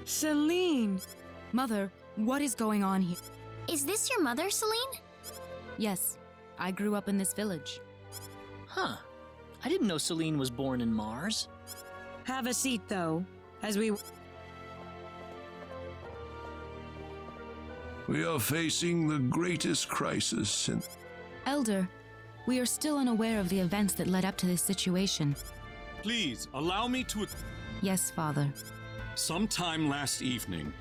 Celine! Mother, what is going on here? Is this your mother, Celine? Yes, I grew up in this village. Huh. I didn't know Celine was born in Mars. Have a seat, though, as we... We are facing the greatest crisis in... Elder, we are still unaware of the events that led up to this situation. Please, allow me to... Yes, Father. Sometime last evening,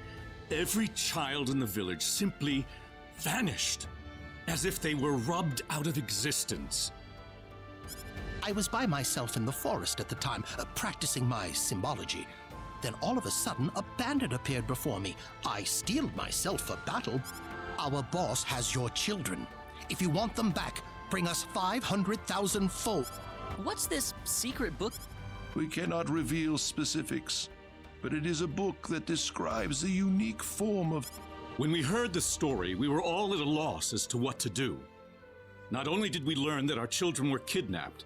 every child in the village simply vanished, as if they were rubbed out of existence. I was by myself in the forest at the time, practicing my symbology. Then all of a sudden, a bandit appeared before me. I steeled myself for battle. Our boss has your children. If you want them back, bring us 500,000 folk. What's this secret book? We cannot reveal specifics, but it is a book that describes the unique form of... When we heard the story, we were all at a loss as to what to do. Not only did we learn that our children were kidnapped,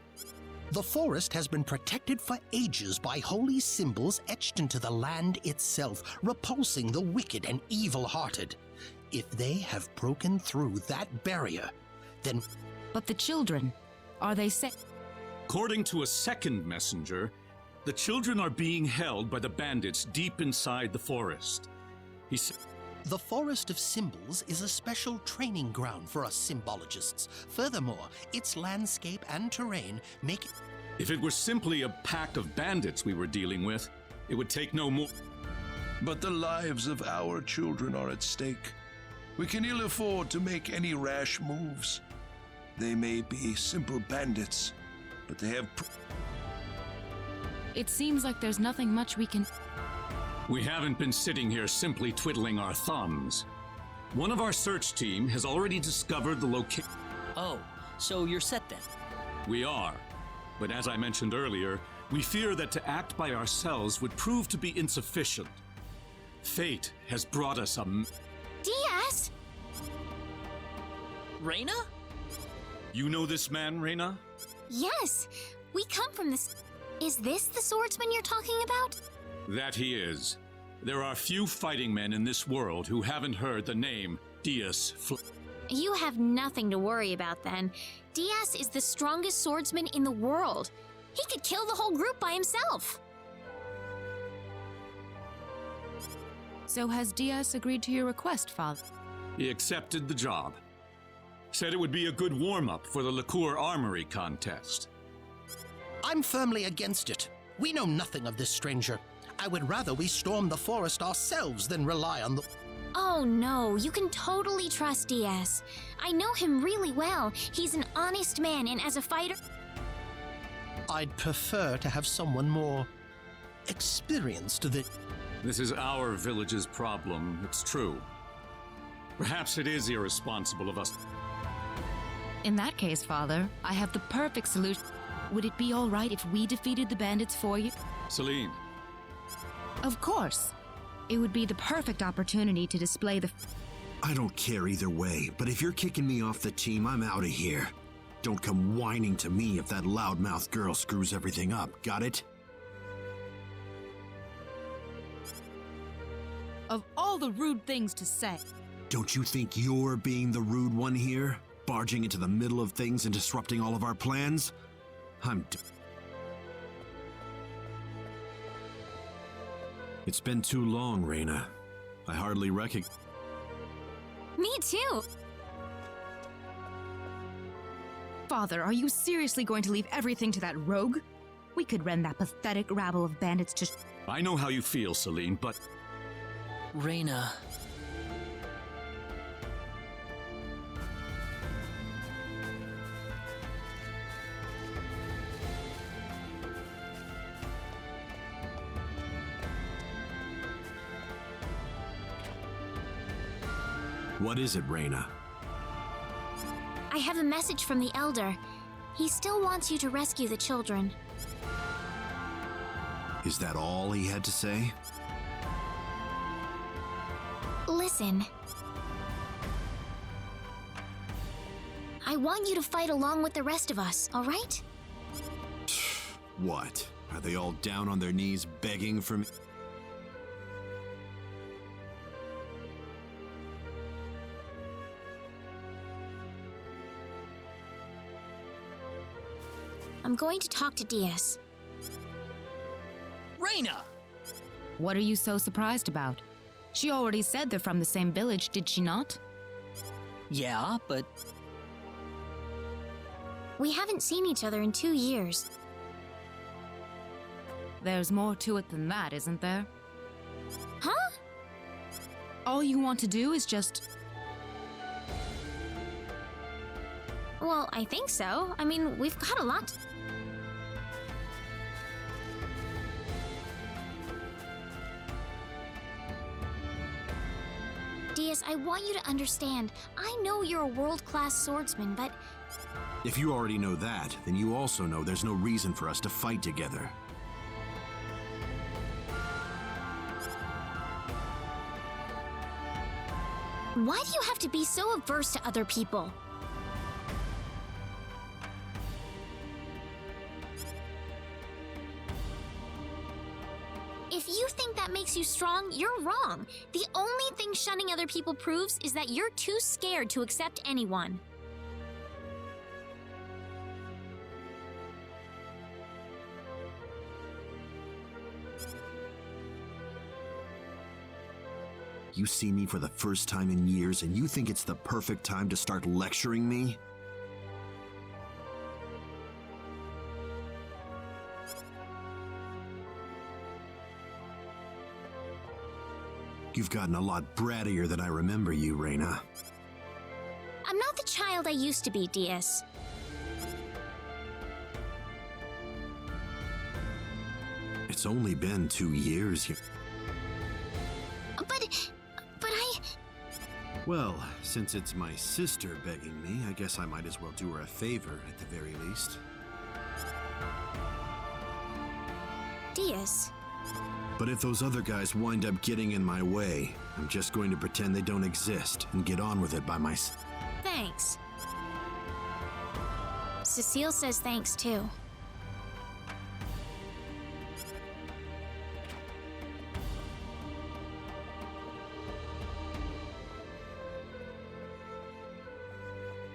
The forest has been protected for ages by holy symbols etched into the land itself, repulsing the wicked and evil-hearted. If they have broken through that barrier, then... But the children, are they safe? according to a second messenger, the children are being held by the bandits deep inside the forest. He said, The Forest of Symbols is a special training ground for us symbologists. Furthermore, its landscape and terrain make it... if it were simply a pack of bandits we were dealing with, it would take no more. But the lives of our children are at stake. We can ill afford to make any rash moves. They may be simple bandits, but they have... It seems like there's nothing much we can... We haven't been sitting here simply twiddling our thumbs. One of our search team has already discovered the location. Oh, so you're set then? We are. But as I mentioned earlier, we fear that to act by ourselves would prove to be insufficient. Fate has brought us a... Diaz! Reyna? You know this man, Reyna? Yes, we come from this... Is this the swordsman you're talking about? That he is. There are few fighting men in this world who haven't heard the name Ps5. You have nothing to worry about then. Diaz is the strongest swordsman in the world. He could kill the whole group by himself. So has Diaz agreed to your request, Father? He accepted the job. Said it would be a good warm-up for the Liqueur Armory contest. I'm firmly against it. We know nothing of this stranger. I would rather we storm the forest ourselves than rely on the... Oh no, you can totally trust Diaz. I know him really well. He's an honest man, and as a fighter... I'd prefer to have someone more experienced than... This is our village's problem, it's true. Perhaps it is irresponsible of us. In that case, Father, I have the perfect solution. Would it be all right if we defeated the bandits for you? Celine, Of course. It would be the perfect opportunity to display the... I don't care either way, but if you're kicking me off the team, I'm out of here. Don't come whining to me if that loudmouth girl screws everything up, got it? Of all the rude things to say. Don't you think you're being the rude one here? Barging into the middle of things and disrupting all of our plans? It's been too long, Reyna. I hardly recognize... Me too! Father, are you seriously going to leave everything to that rogue? We could rend that pathetic rabble of bandits to... I know how you feel, Celine, but... Reyna. What is it, Reyna? I have a message from the Elder. He still wants you to rescue the children. Is that all he had to say? Listen. I want you to fight along with the rest of us, all right? What? Are they all down on their knees begging for me? I'm going to talk to Diaz. Reina! What are you so surprised about? She already said they're from the same village, did she not? Yeah, but We haven't seen each other in 2 years. There's more to it than that, isn't there? Huh? All you want to do is just... Well, I think so. I mean, we've got a lot. Diaz, I want you to understand. I know you're a world-class swordsman, but If you already know that, then you also know there's no reason for us to fight together. why do you have to be so averse to other people? If you think that makes you strong, you're wrong. The only thing shunning other people proves is that you're too scared to accept anyone. You see me for the first time in years, and you think it's the perfect time to start lecturing me? You've gotten a lot brattier than I remember you, Reina. I'm not the child I used to be, Diaz. It's only been 2 years. But I... Well, since it's my sister begging me, I guess I might as well do her a favor at the very least. Diaz. But if those other guys wind up getting in my way, I'm just going to pretend they don't exist and get on with it by myself. Thanks. Cecile says thanks, too.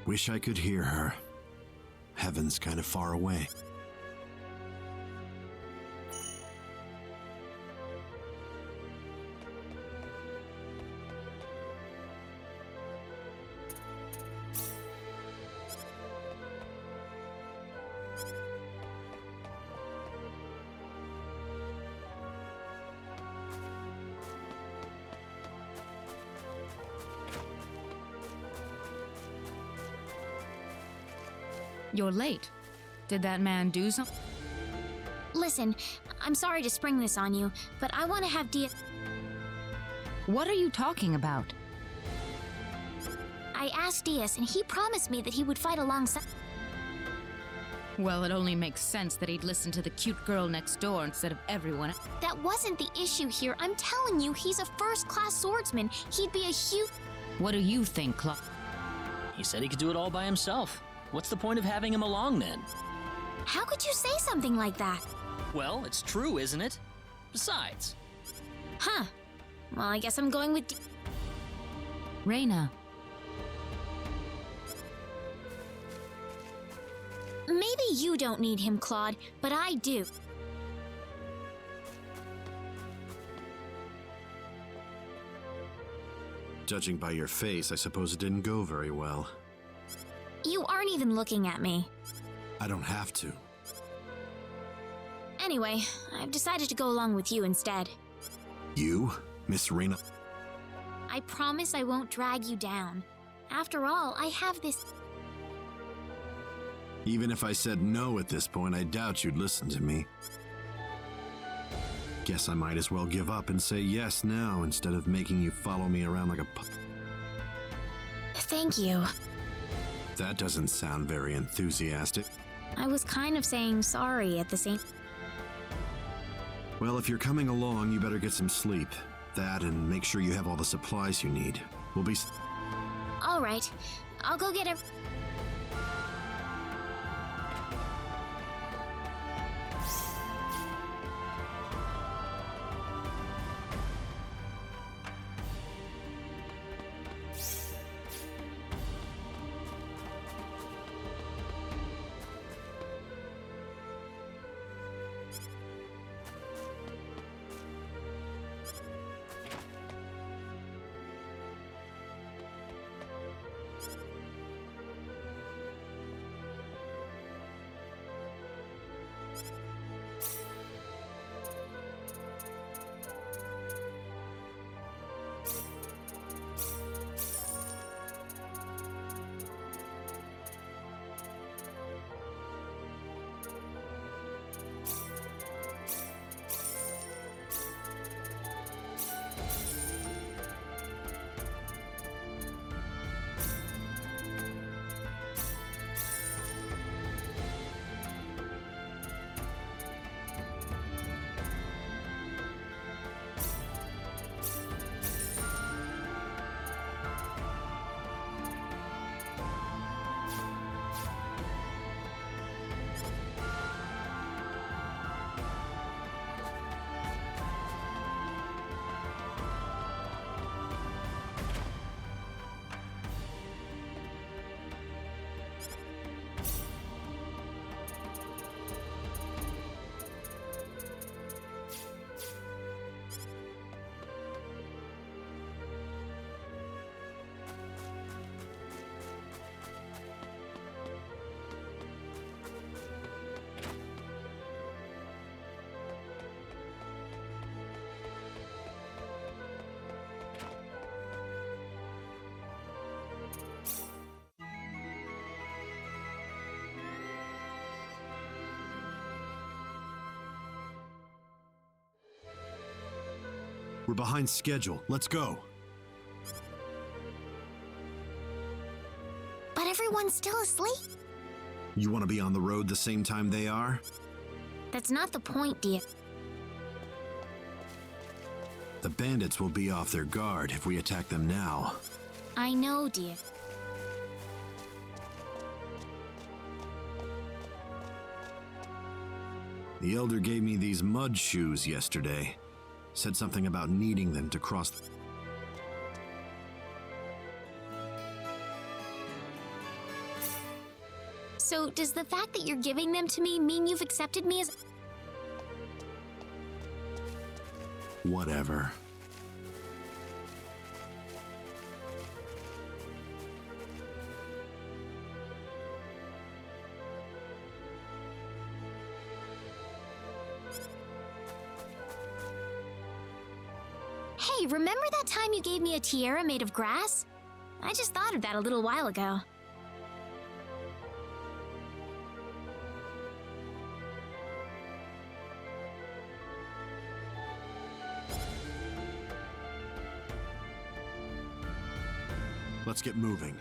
Wish I could hear her. Heaven's kind of far away. You're late. Did that man do something? Listen, I'm sorry to spring this on you, but I want to have Diaz... What are you talking about? I asked Diaz, and he promised me that he would fight alongside... Well, it only makes sense that he'd listen to the cute girl next door instead of everyone. That wasn't the issue here. I'm telling you, he's a first-class swordsman. He'd be a huge... What do you think, Clark? he said he could do it all by himself. What's the point of having him along then? How could you say something like that? Well, it's true, isn't it? Besides, Huh. Well, I guess I'm going with... Reina, Maybe you don't need him, Claude, but I do. Judging by your face, I suppose it didn't go very well. You aren't even looking at me. I don't have to. Anyway, I've decided to go along with you instead. You, Miss Reina? I promise I won't drag you down. After all, I have this... Even if I said no at this point, I doubt you'd listen to me. Guess I might as well give up and say yes now instead of making you follow me around like a Thank you. That doesn't sound very enthusiastic. I was kind of saying sorry at the same... Well, if you're coming along, you better get some sleep. That and make sure you have all the supplies you need. We'll be... All right. I'll go get We're behind schedule. Let's go. But everyone's still asleep. You want to be on the road the same time they are? That's not the point, dear. The bandits will be off their guard if we attack them now. I know, dear. The Elder gave me these mud shoes yesterday. Said something about needing them to cross. So, does the fact that you're giving them to me mean you've accepted me as... Whatever. Hey, remember that time you gave me a tiara made of grass? I just thought of that a little while ago. Let's get moving.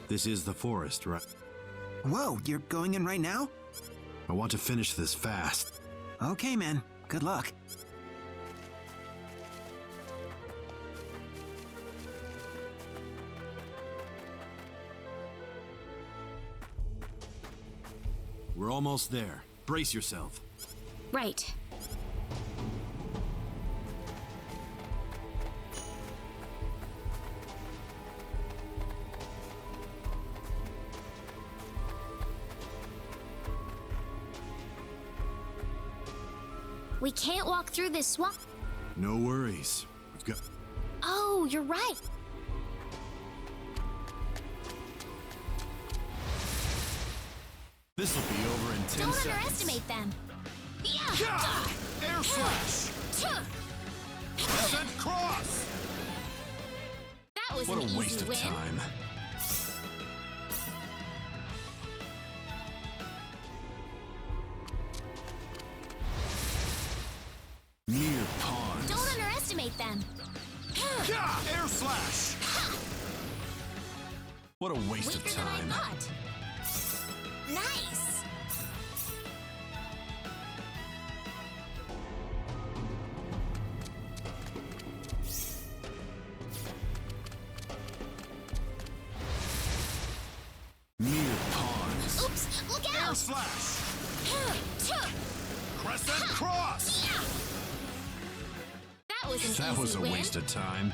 This is the forest, right? Whoa, you're going in right now? I want to finish this fast. Okay, man. Good luck. We're almost there. Brace yourself. Right. We can't walk through this swamp. No worries. We've got... Oh, you're right. This'll be over in 10 Don't seconds. underestimate them. Air slash! Descent cross! That was What an a waste easy of win. time. Near pawns. Don't underestimate them. Air slash! What a waste Weaker of than I time. thought. Nice. Near pawns. Oops, look out. slash! Crescent cross! That was an That easy was a win. waste of time.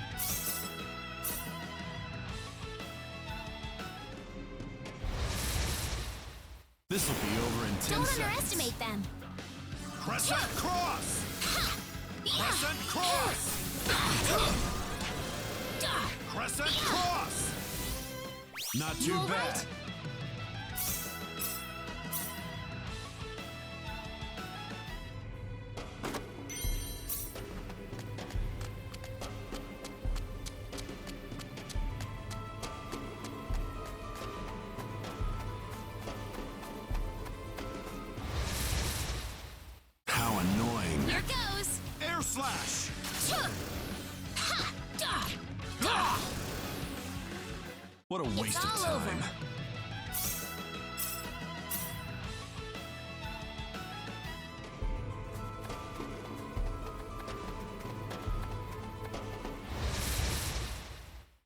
This'll be over in 10 Don't seconds. underestimate them. Crescent cross! Crescent cross! Crescent cross! Not too You all bad. right? How annoying. Here goes. Air slash! What a waste of all over. time.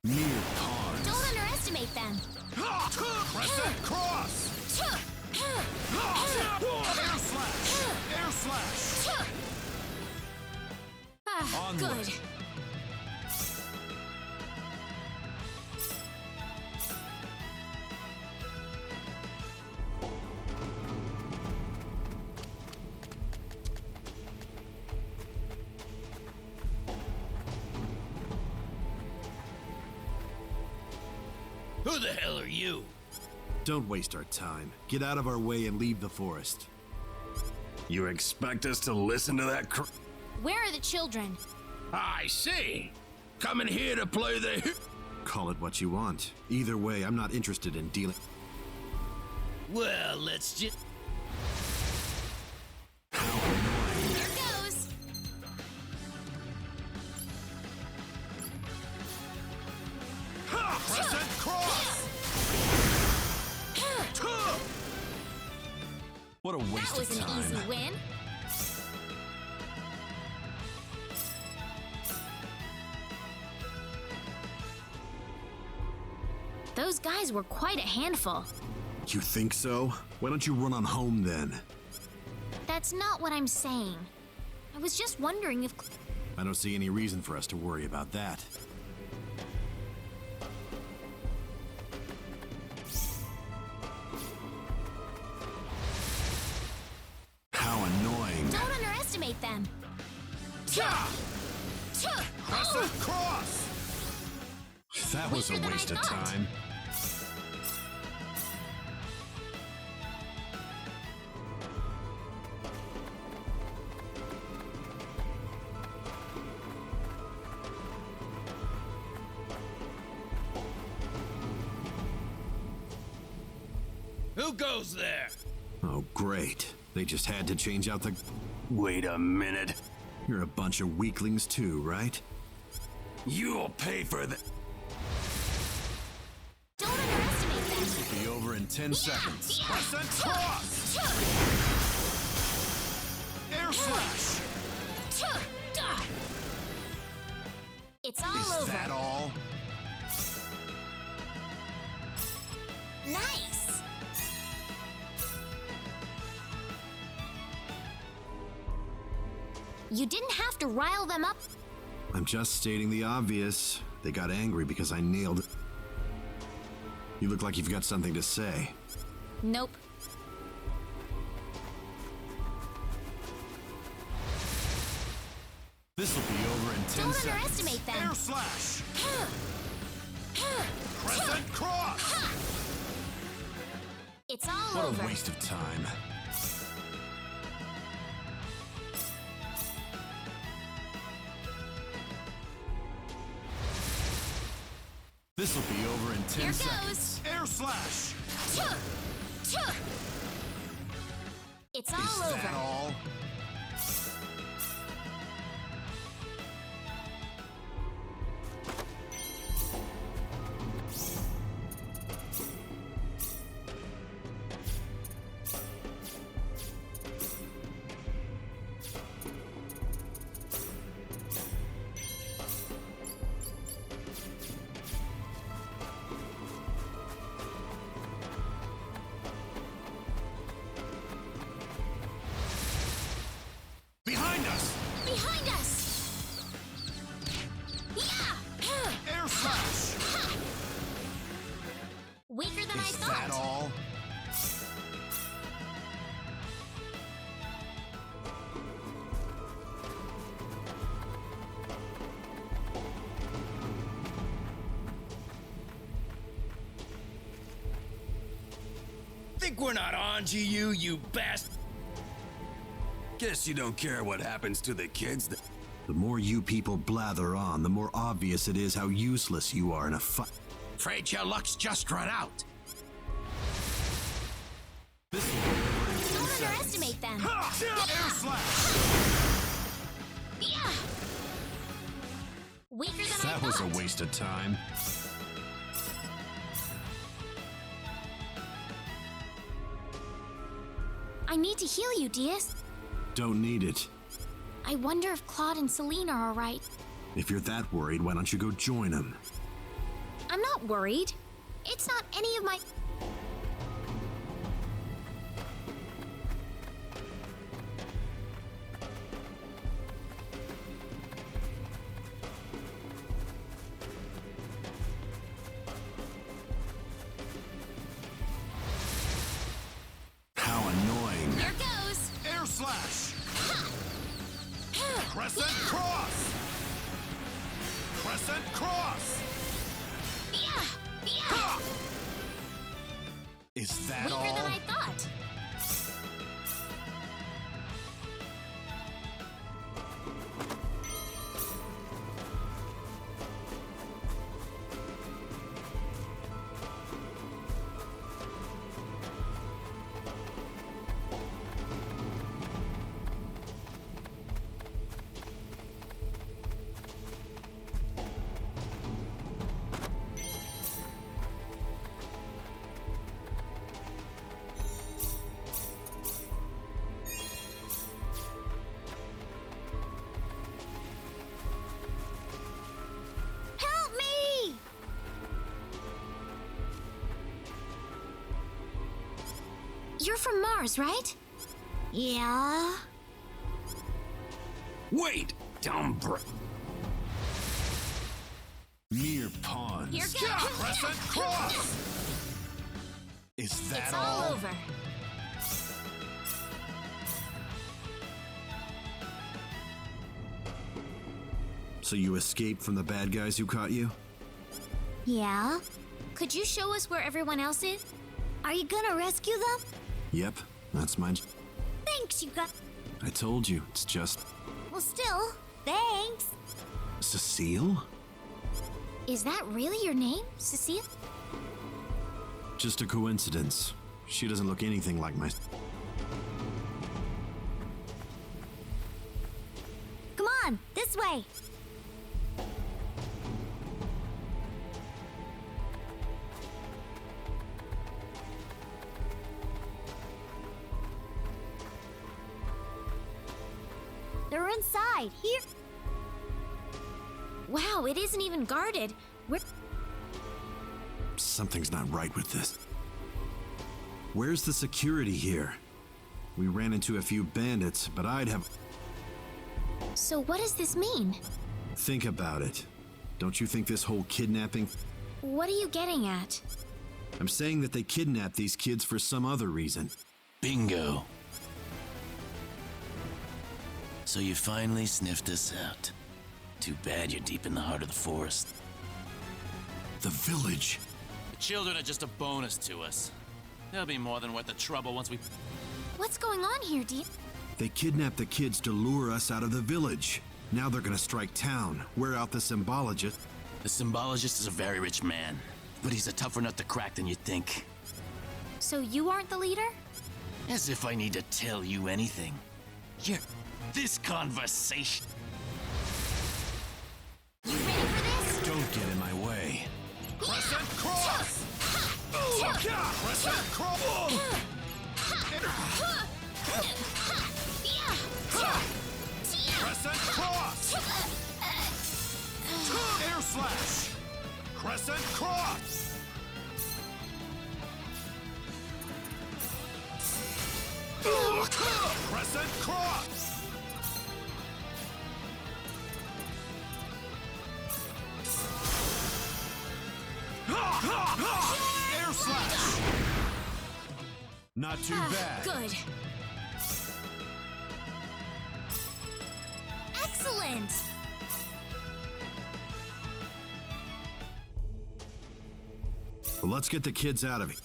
Near pawns. Don't underestimate them. Crescent cross! Air slash! Air slash! Ah, Onward. good. Who the hell are you? Don't waste our time. Get out of our way and leave the forest. You expect us to listen to that Where are the children? I see. Coming here to play the... Call it what you want. Either way, I'm not interested in dealing... Well, let's just... Here goes! Crescent cross! What a waste That was of an time. easy win. Those guys were quite a handful. You think so? Why don't you run on home then? That's not what I'm saying. I was just wondering if... I don't see any reason for us to worry about that. How annoying. Don't underestimate them. Crescent cross! That was a Weaker than waste I of thought. time. Who goes there? Oh, great. They just had to change out the... Wait a minute. You're a bunch of weaklings too, right? You'll pay for the... Don't underestimate them. It'll be over in 10 seconds. Crescent cross! Air slash! It's all Is over. that all? Nice. You didn't have to rile them up. I'm just stating the obvious. They got angry because I nailed it. You look like you've got something to say. Nope. This'll be over in 10 Don't seconds. underestimate them. Air slash! Crescent cross! It's all What over. a waste of time. This'll be over in 10 Here seconds. goes. Air slash! It's all Is over. that all? Behind us! Behind us. Yeah. Air slash! Weaker than I Is thought. that all? Think we're not on to you, you bastard? Guess you don't care what happens to the kids. The more you people blather on, the more obvious it is how useless you are in a fight. Afraid your luck's just run out. This'll be over in 10 Don't seconds. underestimate them. Air slash! Yeah. Weaker than I That was a thought. waste of time. I need to heal you, Diaz. Don't need it. I wonder if Claude and Celine are all right. If you're that worried, why don't you go join them? I'm not worried. It's not any of my... How annoying. Here goes. Air slash! Crescent cross! Crescent cross! Yeah. Is that Weaker all? than I thought. Help me! You're from Mars, right? Yeah. Wait, dumb Mere pawns. Here goes. Crescent cross! Is that It's all over. So you escaped from the bad guys who caught you? Yeah? Could you show us where everyone else is? Are you gonna rescue them? Yep, that's mine. Thanks, you got. I told you, it's just Well, still, thanks. Cecile? Is that really your name, Cecile? Just a coincidence. She doesn't look anything like my. Come on, this way. They're inside, here. Wow, it isn't even guarded. Something's not right with this. Where's the security here? We ran into a few bandits, but I'd have. So what does this mean? Think about it. Don't you think this whole kidnapping. What are you getting at? I'm saying that they kidnapped these kids for some other reason. Bingo. So you finally sniffed us out. Too bad you're deep in the heart of the forest. The village. The children are just a bonus to us. They'll be more than worth the trouble once we... What's going on here, Deep? They kidnapped the kids to lure us out of the village. Now they're gonna strike town, wear out the symbologist. The symbologist is a very rich man, but he's a tougher nut to crack than you'd think. So you aren't the leader? As if I need to tell you anything. This conversation... You ready for this? Don't get in my way. Crescent cross! Crescent cross! Crescent cross! Air slash! Crescent cross! Crescent cross! Air slash! Not too bad. Good. Excellent! Well, let's get the kids out of here.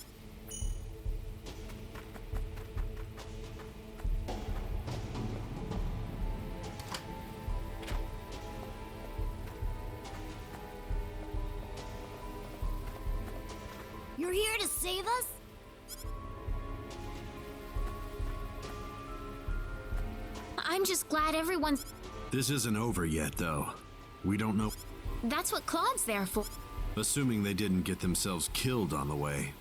You're here to save us? I'm just glad everyone's... This isn't over yet, though. We don't know. That's what Claude's there for. Assuming they didn't get themselves killed on the way.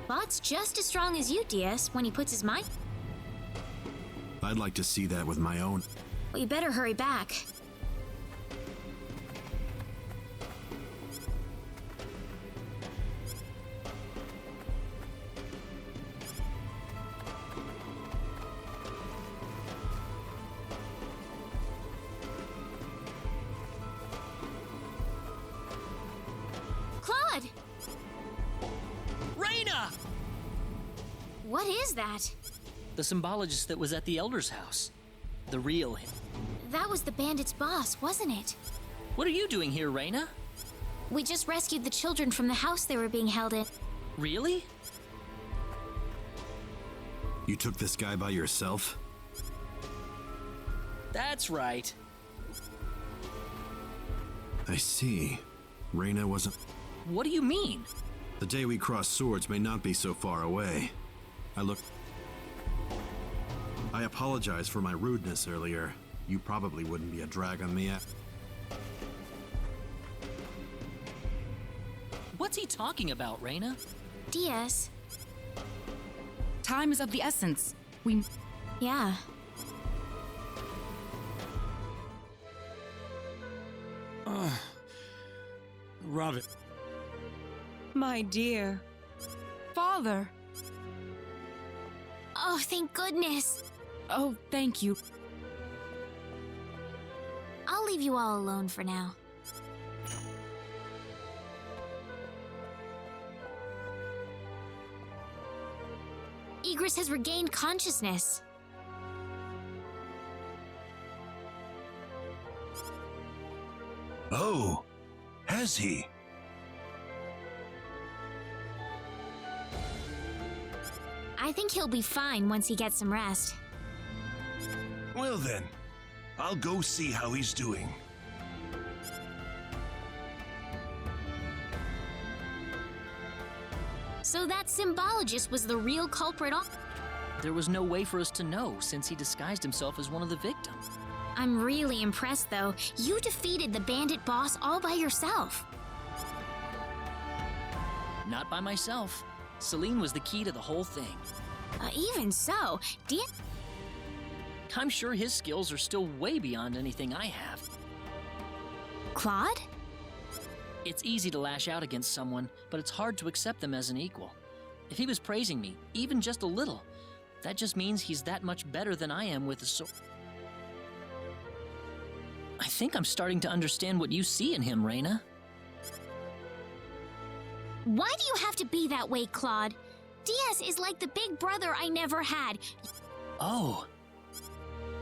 Claude's just as strong as you, DS, when he puts his mind... I'd like to see that with my own. Well, you better hurry back. Claude! Raina! What is that? The symbologist that was at the Elder's house. The real him. That was the bandit's boss, wasn't it? What are you doing here, Raina? We just rescued the children from the house they were being held in. Really? You took this guy by yourself? That's right. I see. Reyna wasn't... What do you mean? The day we cross swords may not be so far away. I apologize for my rudeness earlier. You probably wouldn't be a drag on me. What's he talking about, Reyna? Diaz. Time is of the essence. Yeah. Ravi. My dear. Father. Oh, thank goodness. Oh, thank you. I'll leave you all alone for now. Igris has regained consciousness. Oh, has he? I think he'll be fine once he gets some rest. Well then, I'll go see how he's doing. So that symbologist was the real culprit. There was no way for us to know since he disguised himself as one of the victims. I'm really impressed, though. You defeated the bandit boss all by yourself. Not by myself. Celine was the key to the whole thing. Even so, I'm sure his skills are still way beyond anything I have. Claude? It's easy to lash out against someone, but it's hard to accept them as an equal. If he was praising me, even just a little, that just means he's that much better than I am with a sword. I think I'm starting to understand what you see in him, Reyna. Why do you have to be that way, Claude? Diaz is like the big brother I never had. Oh.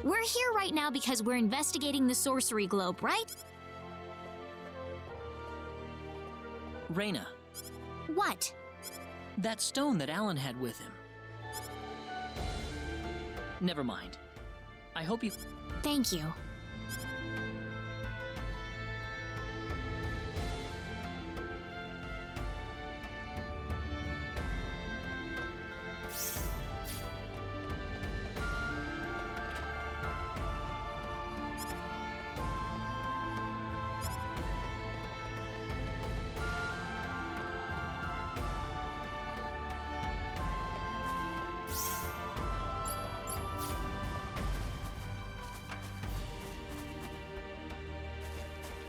We're here right now because we're investigating the sorcery globe, right? Reyna. What? That stone that Alan had with him. Never mind. I hope you... Thank you.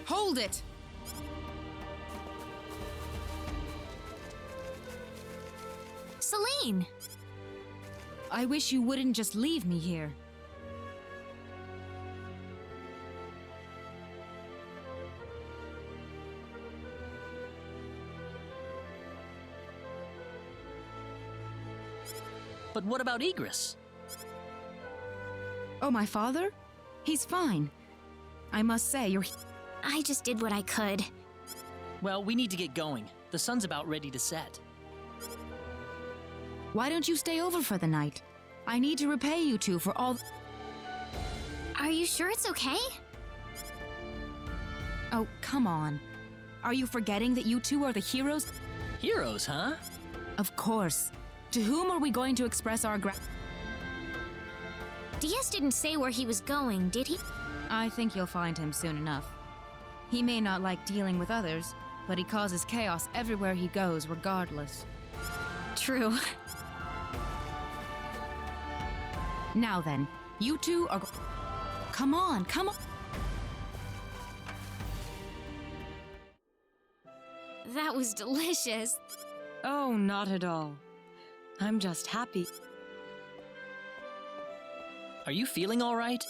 Hold it! Celine! I wish you wouldn't just leave me here. But what about Igris? Oh, my father? He's fine. I must say, I just did what I could. Well, we need to get going. The sun's about ready to set. Why don't you stay over for the night? I need to repay you two for all... Are you sure it's okay? Oh, come on. Are you forgetting that you two are the heroes? Heroes, huh? Of course. To whom are we going to express our Diaz didn't say where he was going, did he? I think you'll find him soon enough. He may not like dealing with others, but he causes chaos everywhere he goes, regardless. True. Now then, you two are... Come on, come on! That was delicious. Oh, not at all. I'm just happy. Are you feeling all right?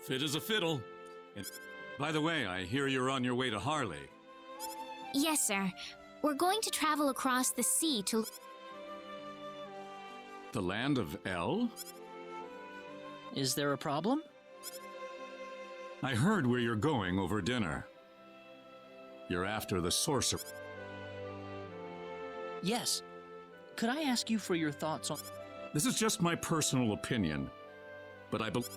Fit as a fiddle. And by the way, I hear you're on your way to Harley. Yes, sir. We're going to travel across the sea to... The land of El? Is there a problem? I heard where you're going over dinner. You're after the sorcerer. Yes. Could I ask you for your thoughts on This is just my personal opinion, but I believe...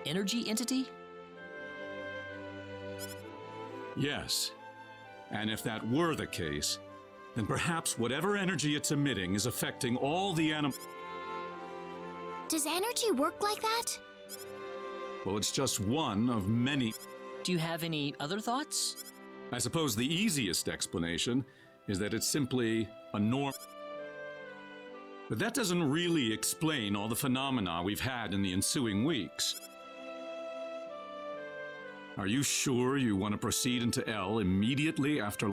energy entity? Yes. And if that were the case, then perhaps whatever energy it's emitting is affecting all the Does energy work like that? Well, it's just one of many. Do you have any other thoughts? I suppose the easiest explanation is that it's simply a norm. But that doesn't really explain all the phenomena we've had in the ensuing weeks. Are you sure you want to proceed into L immediately after...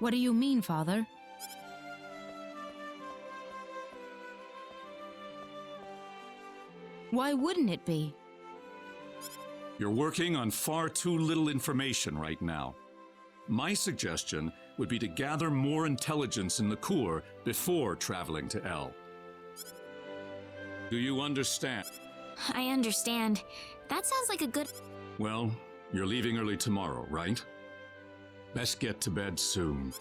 What do you mean, Father? Why wouldn't it be? You're working on far too little information right now. My suggestion would be to gather more intelligence in the core before traveling to L. Do you understand? I understand. That sounds like a good... Well, you're leaving early tomorrow, right? Best get to bed soon.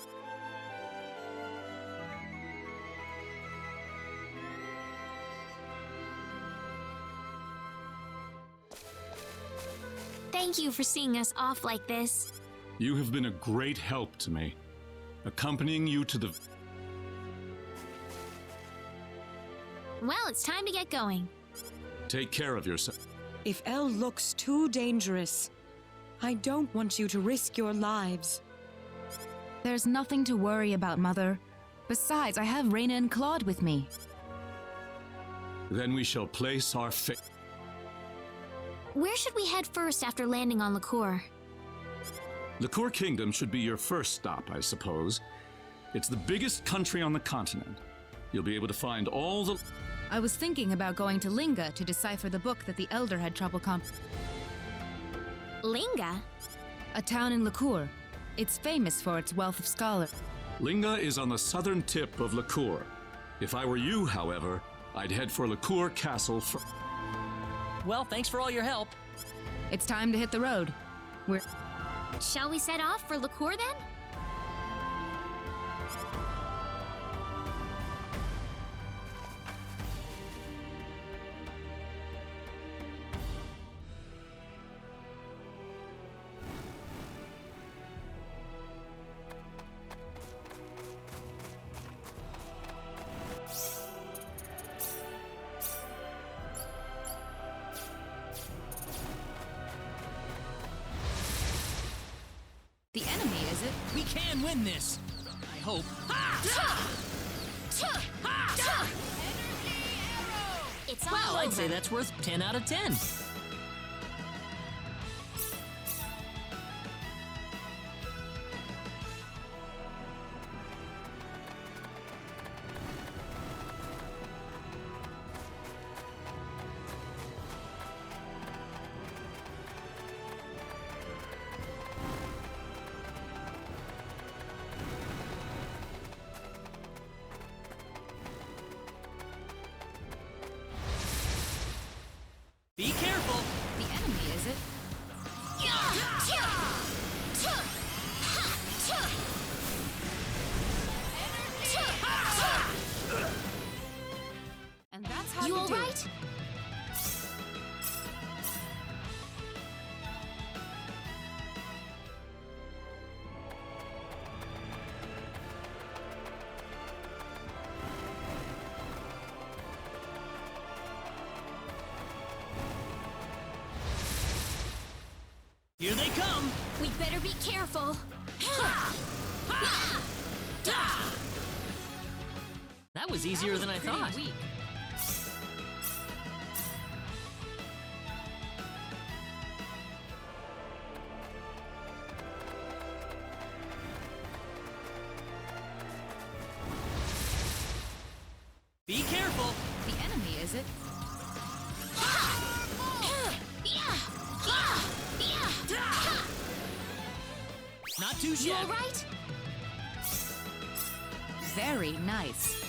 Thank you for seeing us off like this. You have been a great help to me, accompanying you to the... Well, it's time to get going. Take care of yourself. If L looks too dangerous, I don't want you to risk your lives. There's nothing to worry about, Mother. Besides, I have Reyna and Claude with me. Then we shall place our faith. Where should we head first after landing on Liqueur? Liqueur Kingdom should be your first stop, I suppose. It's the biggest country on the continent. You'll be able to find all the... I was thinking about going to Linga to decipher the book that the Elder had trouble Linga? A town in Liqueur. It's famous for its wealth of scholars. Linga is on the southern tip of Liqueur. If I were you, however, I'd head for Liqueur Castle for... Well, thanks for all your help. It's time to hit the road. Shall we set off for Liqueur then? The enemy, is it? We can win this. I hope. It's all Well, I'd say over. that's worth 10 out of 10. Be careful. The enemy, is it? And that's how You you all do right? it. Here they come. We better be careful. That was easier than I thought. Weak. Be careful. The enemy, is it? Not too You shabby. all right? Very nice.